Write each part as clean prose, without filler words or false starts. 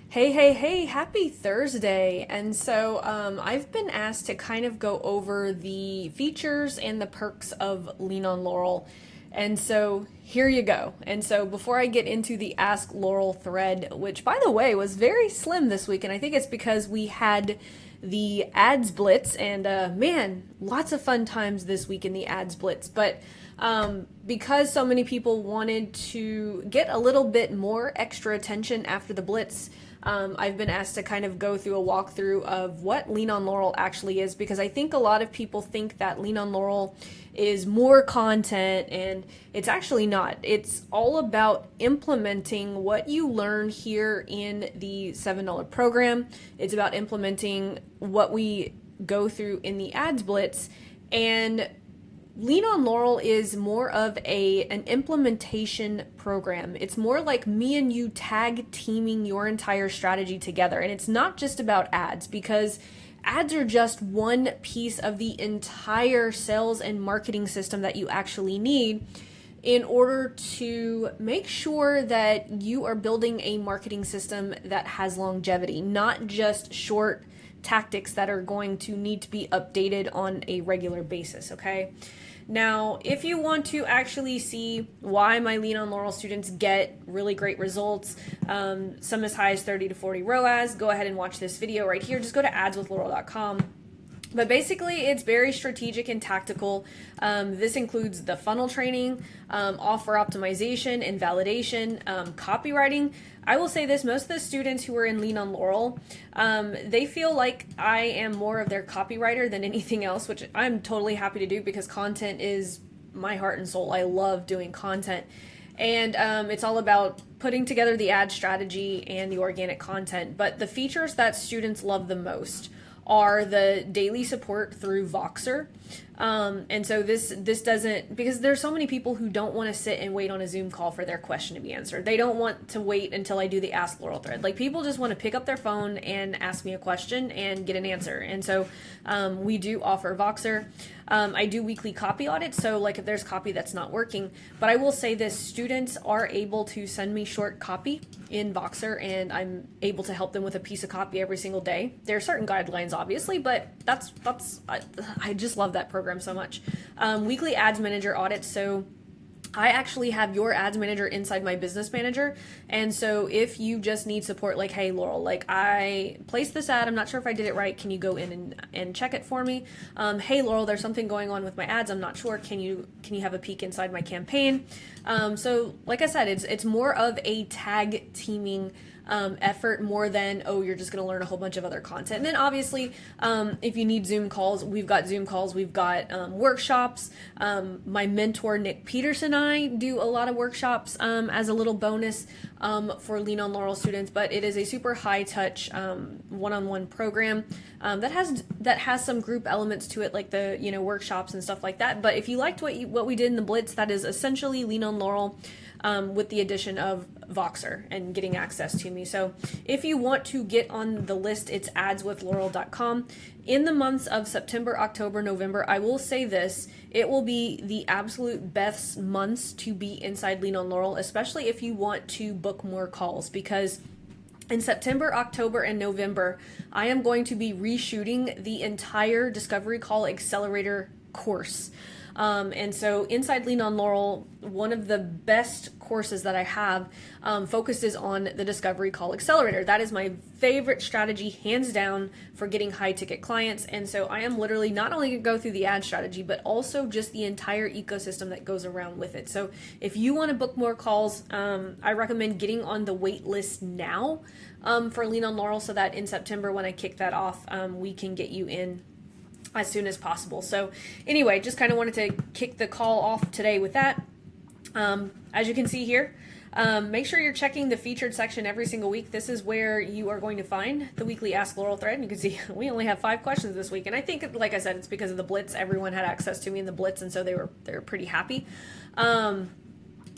Hey, hey, hey, happy Thursday. I've been asked to kind of go over the features and the perks of Lean on Laurel. And so here you go. And so before I get into the Ask Laurel thread, which by the way was very slim this week, and I think it's because we had the ads blitz and man, lots of fun times this week in the ads blitz. But because so many people wanted to get a little bit more extra attention after the blitz, I've been asked to kind of go through a walkthrough of what Lean on Laurel actually is, because I think a lot of people think that Lean on Laurel is more content, and it's actually not. It's all about implementing what you learn here in the $7 program. It's about implementing what we go through in the ads blitz, and Lean on Laurel is more of an implementation program. It's more like me and you tag teaming your entire strategy together. And it's not just about ads, because ads are just one piece of the entire sales and marketing system that you actually need in order to make sure that you are building a marketing system that has longevity, not just short tactics that are going to need to be updated on a regular basis, okay? Now, if you want to actually see why my Lean on Laurel students get really great results, some as high as 30 to 40 ROAS, go ahead and watch this video right here. Just go to adswithlaurel.com. But basically, it's very strategic and tactical. This includes the funnel training, offer optimization and validation, copywriting. I will say this, most of the students who are in Lean on Laurel, they feel like I am more of their copywriter than anything else, which I'm totally happy to do because content is my heart and soul. I love doing content. And it's all about putting together the ad strategy and the organic content. But the features that students love the most are the daily support through Voxer. And so this doesn't, because there's so many people who don't want to sit and wait on a Zoom call for their question to be answered. They don't want to wait until I do the Ask Laurel thread. Like, people just want to pick up their phone and ask me a question and get an answer. And so we do offer Voxer. I do weekly copy audits, so like if there's copy that's not working. But I will say this, students are able to send me short copy in Voxer, and I'm able to help them with a piece of copy every single day. There are certain guidelines, obviously, but I just love that program so much. Weekly ads manager audits, so I actually have your ads manager inside my business manager. And so if you just need support, like, hey, Laurel, like, I placed this ad, I'm not sure if I did it right. Can you go in and check it for me? Hey, Laurel, there's something going on with my ads. I'm not sure. Can you have a peek inside my campaign? So like I said, it's more of a tag teaming effort more than, oh, you're just going to learn a whole bunch of other content. And then obviously, if you need Zoom calls, we've got Zoom calls, we've got workshops. My mentor, Nick Peterson, and I do a lot of workshops as a little bonus for Lean on Laurel students, but it is a super high touch one-on-one program that has some group elements to it, like the workshops and stuff like that. But if you liked what we did in the Blitz, that is essentially Lean on Laurel with the addition of Voxer and getting access to me. So if you want to get on the list, it's adswithlaurel.com. In the months of September, October, November, I will say this, it will be the absolute best months to be inside Lean on Laurel, especially if you want to book more calls, because in September, October, and November, I am going to be reshooting the entire Discovery Call Accelerator course. And so inside Lean on Laurel, one of the best courses that I have focuses on the Discovery Call Accelerator. That is my favorite strategy, hands down, for getting high ticket clients. And so I am literally not only going to go through the ad strategy, but also just the entire ecosystem that goes around with it. So if you want to book more calls, I recommend getting on the wait list now for Lean on Laurel, so that in September, when I kick that off, we can get you in as soon as possible. So anyway, just kind of wanted to kick the call off today with that. As you can see here, make sure you're checking the featured section every single week. This is where you are going to find the weekly Ask Laurel thread. And you can see we only have 5 questions this week. And I think, like I said, it's because of the Blitz. Everyone had access to me in the Blitz, and so they were pretty happy.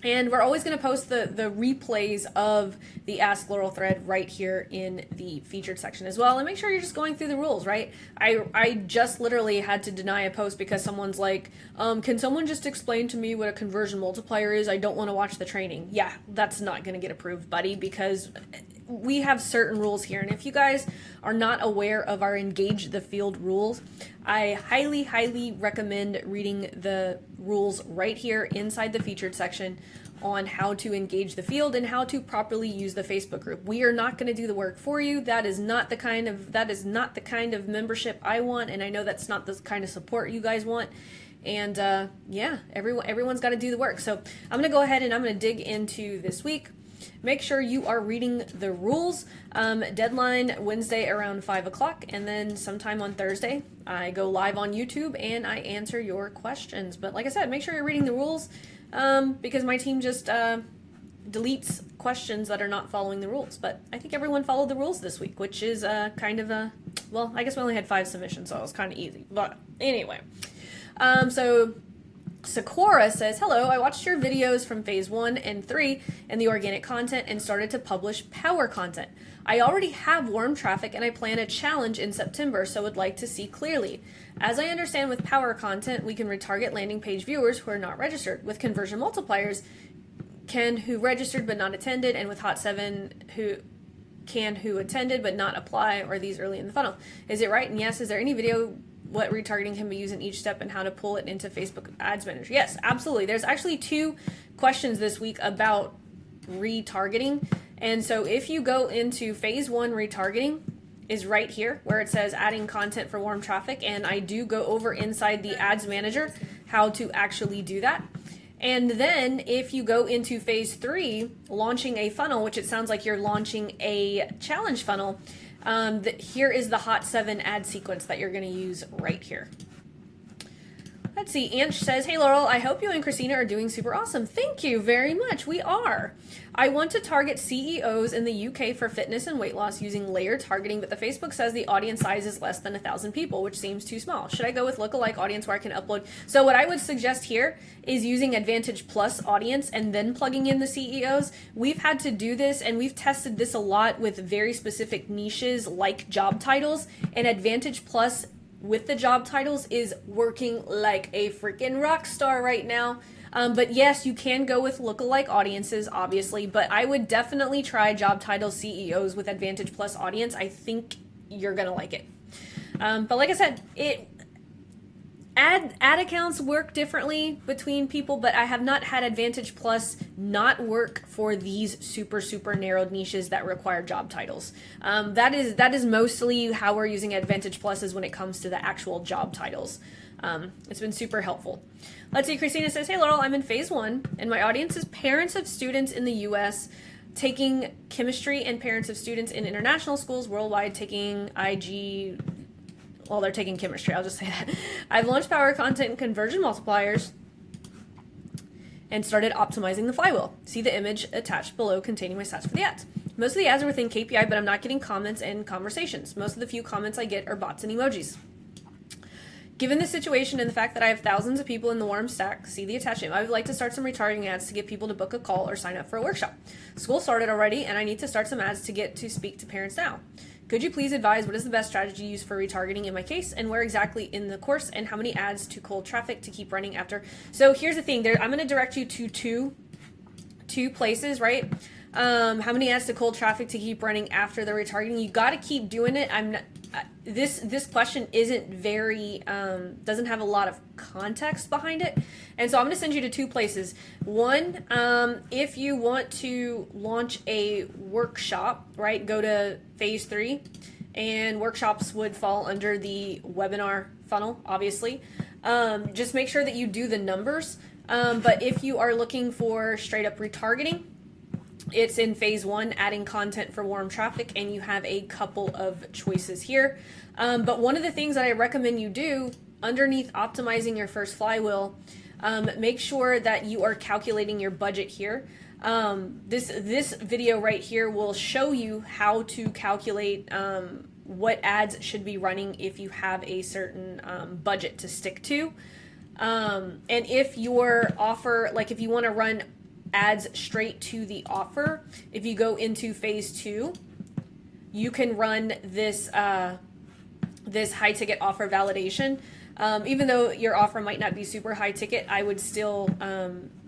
And we're always going to post the replays of the Ask Laurel thread right here in the featured section as well. And make sure you're just going through the rules, right? I just literally had to deny a post because someone's like, can someone just explain to me what a conversion multiplier is? I don't want to watch the training. Yeah, that's not going to get approved, buddy, because we have certain rules here. And if you guys are not aware of our engage the field rules, I highly recommend reading the rules right here inside the featured section on how to engage the field and how to properly use the Facebook group. We are not going to do the work for you. That is not the kind of membership I want, and I know that's not the kind of support you guys want. And yeah, everyone's got to do the work. So I'm going to go ahead and I'm going to dig into this week. Make sure you are reading the rules. Deadline Wednesday around 5 o'clock, and then sometime on Thursday I go live on YouTube and I answer your questions. But like I said, make sure you're reading the rules, because my team just deletes questions that are not following the rules. But I think everyone followed the rules this week, which is kind of a, well, I guess we only had 5 submissions, so it was kind of easy. But anyway, so Sakura says, hello, I watched your videos from phase 1 and 3 and the organic content and started to publish power content. I already have warm traffic and I plan a challenge in September, so would like to see clearly. As I understand, with power content, we can retarget landing page viewers who are not registered. With conversion multipliers, who registered but not attended, and with Hot 7, who attended but not apply, or these early in the funnel. Is it right? And yes, is there any video what retargeting can be used in each step and how to pull it into Facebook Ads Manager? Yes, absolutely. There's actually 2 questions this week about retargeting. And so if you go into phase 1, retargeting is right here where it says adding content for warm traffic. And I do go over inside the Ads Manager how to actually do that. And then if you go into phase 3, launching a funnel, which it sounds like you're launching a challenge funnel, here is the Hot 7 ad sequence that you're going to use right here. Let's see. Anch says, hey, Laurel, I hope you and Christina are doing super awesome. Thank you very much. We are. I want to target CEOs in the UK for fitness and weight loss using layered targeting, but the Facebook says the audience size is less than 1,000 people, which seems too small. Should I go with lookalike audience where I can upload? So what I would suggest here is using Advantage Plus audience and then plugging in the CEOs. We've had to do this, and we've tested this a lot with very specific niches like job titles, and Advantage Plus with the job titles is working like a freaking rock star right now. But yes, you can go with lookalike audiences, obviously, but I would definitely try job title CEOs with Advantage Plus audience. I think you're going to like it. But like I said, ad accounts work differently between people, but I have not had Advantage Plus not work for these super narrowed niches that require job titles. That is mostly how we're using Advantage Plus is when it comes to the actual job titles. It's been super helpful. Let's see. Christina says, hey, Laurel, I'm in phase 1 and my audience is parents of students in the US taking chemistry and parents of students in international schools worldwide taking IG. Well, they're taking chemistry. I'll just say that. I've launched power content and conversion multipliers and started optimizing the flywheel. See the image attached below containing my stats for the ads. Most of the ads are within KPI, but I'm not getting comments and conversations. Most of the few comments I get are bots and emojis. Given the situation and the fact that I have thousands of people in the warm stack, see the attachment, I would like to start some retargeting ads to get people to book a call or sign up for a workshop. School started already, and I need to start some ads to get to speak to parents now. Could you please advise what is the best strategy used for retargeting in my case, and where exactly in the course, and how many ads to cold traffic to keep running after? So here's the thing. I'm going to direct you to two places, right? How many ads to cold traffic to keep running after the retargeting? You got to keep doing it. This question isn't very doesn't have a lot of context behind it, and so I'm going to send you to 2 places. One, if you want to launch a workshop, right, go to phase 3, and workshops would fall under the webinar funnel, obviously. Just make sure that you do the numbers, but if you are looking for straight up retargeting, it's in phase 1, adding content for warm traffic, and you have a couple of choices here. But one of the things that I recommend you do underneath optimizing your first flywheel, make sure that you are calculating your budget here. This video right here will show you how to calculate what ads should be running if you have a certain budget to stick to. And if your offer, like if you want to run ads straight to the offer, if you go into phase 2, you can run this this high ticket offer validation. Even though your offer might not be super high ticket, I would still,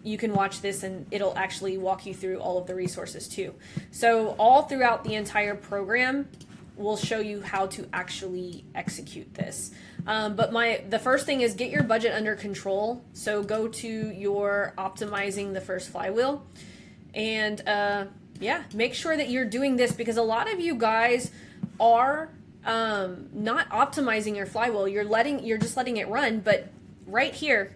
you can watch this and it'll actually walk you through all of the resources too. So all throughout the entire program, we'll show you how to actually execute this. But the first thing is get your budget under control. So go to your optimizing the first flywheel and yeah, make sure that you're doing this, because a lot of you guys are not optimizing your flywheel. You're just letting it run. But right here,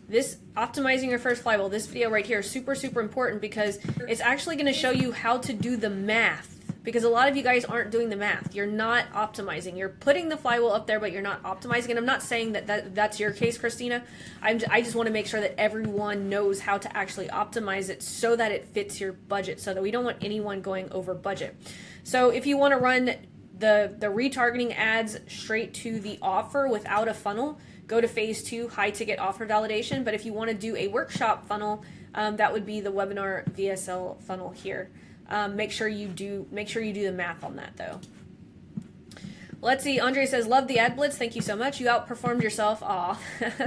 this optimizing your first flywheel, this video right here is super, super important, because it's actually going to show you how to do the math. Because a lot of you guys aren't doing the math. You're not optimizing. You're putting the flywheel up there, but you're not optimizing. And I'm not saying that's your case, Christina. I just want to make sure that everyone knows how to actually optimize it so that it fits your budget, so that we don't want anyone going over budget. So if you want to run the retargeting ads straight to the offer without a funnel, go to phase 2, high ticket offer validation. But if you want to do a workshop funnel, that would be the webinar VSL funnel here. Make sure you do the math on that though. Let's see. Andre says, love the ad blitz. Thank you so much. You outperformed yourself. Aw,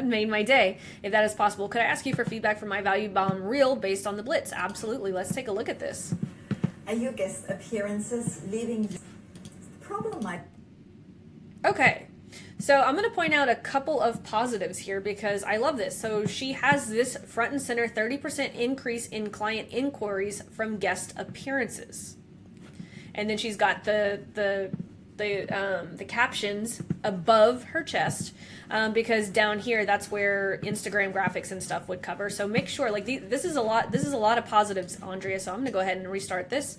made my day. If that is possible, could I ask you for feedback for my value bomb reel based on the blitz? Absolutely. Let's take a look at this. Are your guest appearances leaving the problem? Okay. So I'm going to point out a couple of positives here because I love this. So she has this front and center 30% increase in client inquiries from guest appearances. And then she's got the captions above her chest because down here, that's where Instagram graphics and stuff would cover. So make sure, like, this is a lot of positives, Andrea. So I'm going to go ahead and restart this.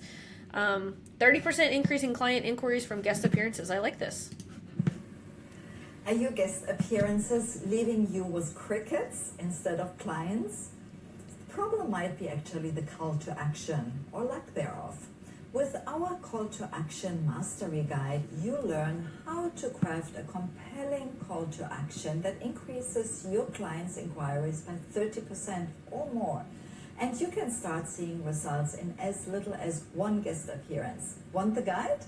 30% increase in client inquiries from guest appearances. I like this. Are your guest appearances leaving you with crickets instead of clients? The problem might be actually the call to action or lack thereof. With our call to action mastery guide, you learn how to craft a compelling call to action that increases your clients' inquiries by 30% or more. And you can start seeing results in as little as one guest appearance. Want the guide?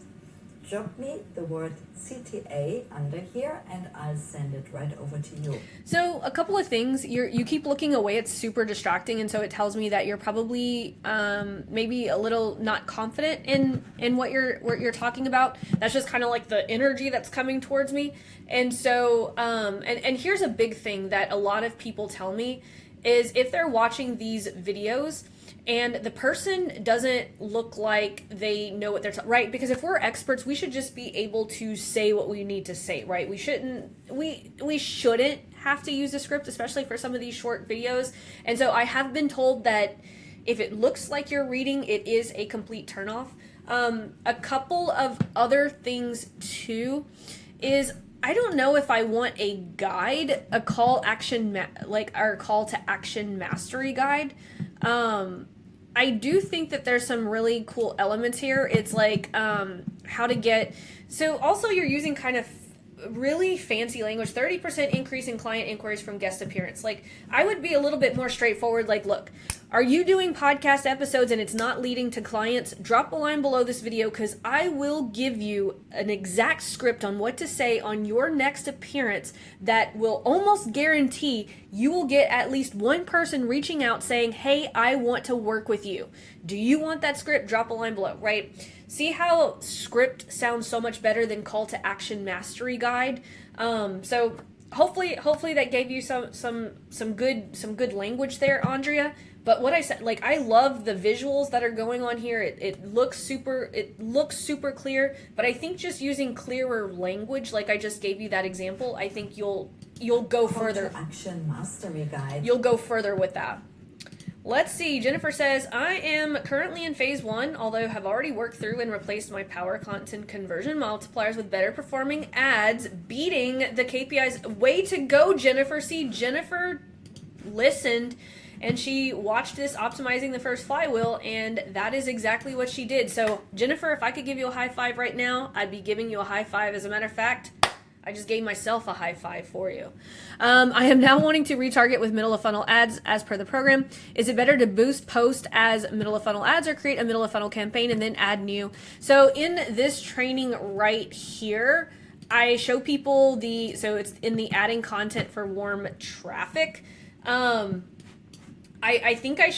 Drop me the word CTA under here and I'll send it right over to you. So a couple of things. You keep looking away. It's super distracting, and so it tells me that you're probably maybe a little not confident in what you're talking about. That's just kind of like the energy that's coming towards me. And so and here's a big thing that a lot of people tell me is if they're watching these videos and the person doesn't look like they know what they're right? Because if we're experts, we should just be able to say what we need to say, right? We shouldn't have to use a script, especially for some of these short videos. And so I have been told that if it looks like you're reading, it is a complete turnoff. A couple of other things too is I don't know if I want a guide, a call our call to action mastery guide. I do think that there's some really cool elements here. It's like how to get, so also you're using kind of really fancy language, 30% increase in client inquiries from guest appearance. Like, I would be a little bit more straightforward. Like, look, are you doing podcast episodes and it's not leading to clients? Drop a line below this video because I will give you an exact script on what to say on your next appearance that will almost guarantee you will get at least one person reaching out saying, hey, I want to work with you. Do you want that script? Drop a line below, right? See how script sounds so much better than call to action mastery guide. So hopefully that gave you some good language there, Andrea. But what I said, like, I love the visuals that are going on here. It looks super clear, but I think just using clearer language, like I just gave you that example, I think you'll go further. Call to action mastery guide. You'll go further with that. Let's see. Jennifer says, I am currently in phase 1, although have already worked through and replaced my power content conversion multipliers with better performing ads, beating the KPIs. Way to go, Jennifer. See, Jennifer listened and she watched this optimizing the first flywheel, and that is exactly what she did. So, Jennifer, if I could give you a high five right now, I'd be giving you a high five. As a matter of fact, I just gave myself a high five for you. I am now wanting to retarget with middle of funnel ads as per the program. Is it better to boost post as middle of funnel ads or create a middle of funnel campaign and then add new? So in this training right here, I show people so it's in the adding content for warm traffic. I think I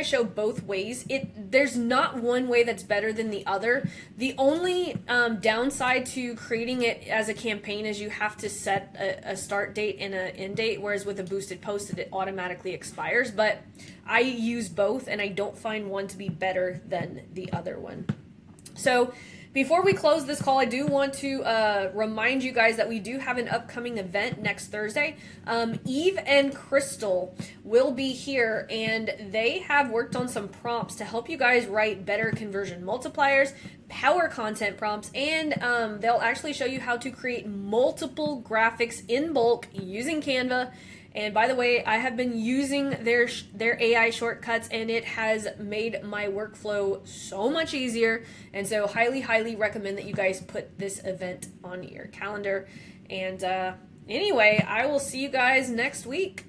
show both ways. There's not one way that's better than the other. The only downside to creating it as a campaign is you have to set a start date and an end date, whereas with a boosted post it automatically expires. But I use both, and I don't find one to be better than the other one. So before we close this call, I do want to remind you guys that we do have an upcoming event next Thursday. Eve and Crystal will be here, and they have worked on some prompts to help you guys write better conversion multipliers, power content prompts, and they'll actually show you how to create multiple graphics in bulk using Canva. And by the way, I have been using their AI shortcuts, and it has made my workflow so much easier. And so highly, highly recommend that you guys put this event on your calendar. And anyway, I will see you guys next week.